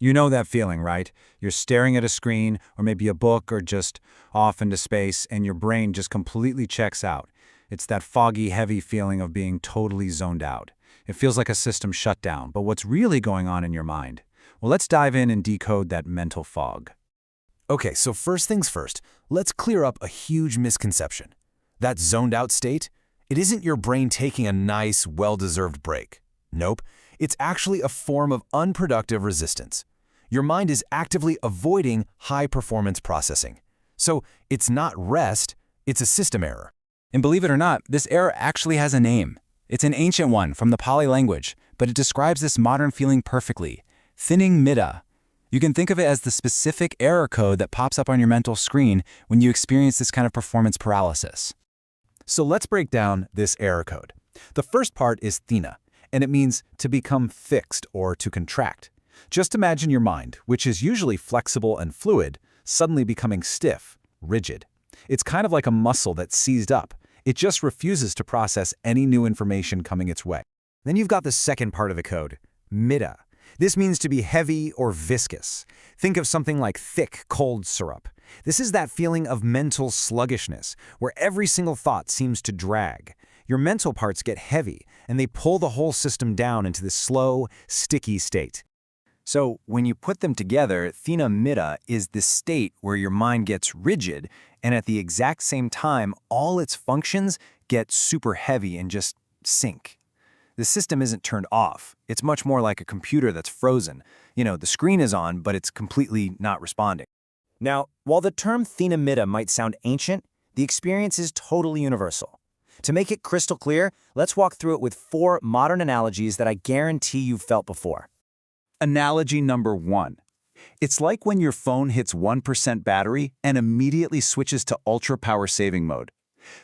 You know that feeling, right? You're staring at a screen, or maybe a book, or just off into space, and your brain just completely checks out. It's that foggy, heavy feeling of being totally zoned out. It feels like a system shut down, but what's really going on in your mind? Well, let's dive in and decode that mental fog. Okay, so first things first, let's clear up a huge misconception. That zoned out state, it isn't your brain taking a nice, well-deserved break. Nope, it's actually a form of unproductive resistance. Your mind is actively avoiding high-performance processing. So it's not rest, it's a system error. And believe it or not, this error actually has a name. It's an ancient one from the Pali language, but it describes this modern feeling perfectly: Thīna-middha. You can think of it as the specific error code that pops up on your mental screen when you experience this kind of performance paralysis. So let's break down this error code. The first part is thina, and it means to become fixed or to contract. Just imagine your mind, which is usually flexible and fluid, suddenly becoming stiff, rigid. It's kind of like a muscle that's seized up. It just refuses to process any new information coming its way. Then you've got the second part of the code, middha. This means to be heavy or viscous. Think of something like thick, cold syrup. This is that feeling of mental sluggishness, where every single thought seems to drag. Your mental parts get heavy, and they pull the whole system down into this slow, sticky state. So when you put them together, Thīna-middha is the state where your mind gets rigid, and at the exact same time, all its functions get super heavy and just sink. The system isn't turned off. It's much more like a computer that's frozen. You know, the screen is on, but it's completely not responding. Now, while the term Thīna-middha might sound ancient, the experience is totally universal. To make it crystal clear, let's walk through it with 4 modern analogies that I guarantee you've felt before. Analogy number 1. It's like when your phone hits 1% battery and immediately switches to ultra power saving mode.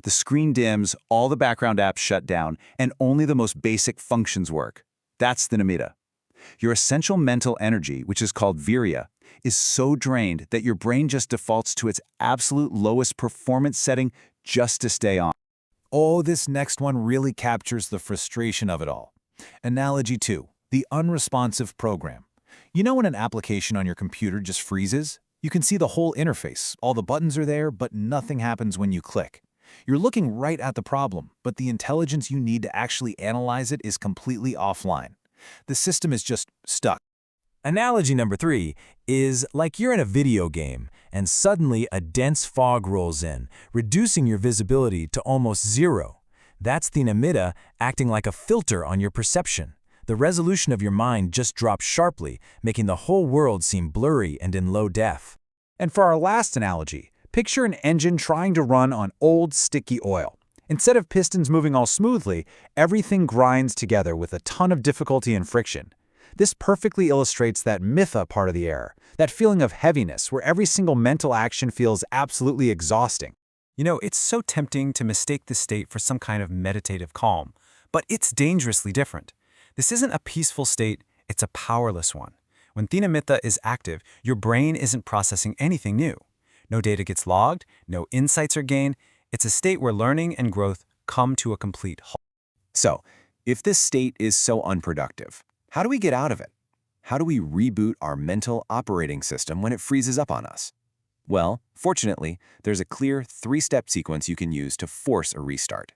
The screen dims, all the background apps shut down, and only the most basic functions work. That's Thīna-middha. Your essential mental energy, which is called virya, is so drained that your brain just defaults to its absolute lowest performance setting just to stay on. Oh, this next one really captures the frustration of it all. Analogy 2. The unresponsive program. You know when an application on your computer just freezes? You can see the whole interface. All the buttons are there, but nothing happens when you click. You're looking right at the problem, but the intelligence you need to actually analyze it is completely offline. The system is just stuck. Analogy number 3 is like you're in a video game and suddenly a dense fog rolls in, reducing your visibility to almost zero. That's Thīna-middha acting like a filter on your perception. The resolution of your mind just drops sharply, making the whole world seem blurry and in low def. And for our last analogy, picture an engine trying to run on old, sticky oil. Instead of pistons moving all smoothly, everything grinds together with a ton of difficulty and friction. This perfectly illustrates that middha part of the error, that feeling of heaviness where every single mental action feels absolutely exhausting. You know, it's so tempting to mistake this state for some kind of meditative calm, but it's dangerously different. This isn't a peaceful state, it's a powerless one. When Thīna-middha is active, your brain isn't processing anything new. No data gets logged, no insights are gained. It's a state where learning and growth come to a complete halt. So, if this state is so unproductive, how do we get out of it? How do we reboot our mental operating system when it freezes up on us? Well, fortunately, there's a clear 3-step sequence you can use to force a restart.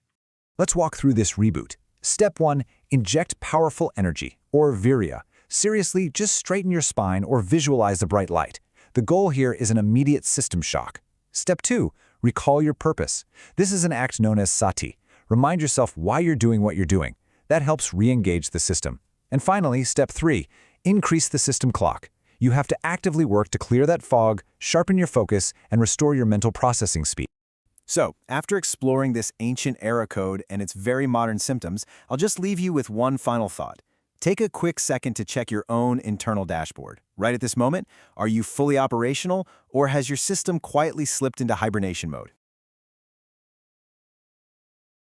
Let's walk through this reboot. Step 1, inject powerful energy, or virya. Seriously, just straighten your spine or visualize the bright light. The goal here is an immediate system shock. Step 2, recall your purpose. This is an act known as sati. Remind yourself why you're doing what you're doing. That helps re-engage the system. And finally, step 3, increase the system clock. You have to actively work to clear that fog, sharpen your focus, and restore your mental processing speed. So, after exploring this ancient era code and its very modern symptoms, I'll just leave you with one final thought. Take a quick second to check your own internal dashboard. Right at this moment, are you fully operational, or has your system quietly slipped into hibernation mode?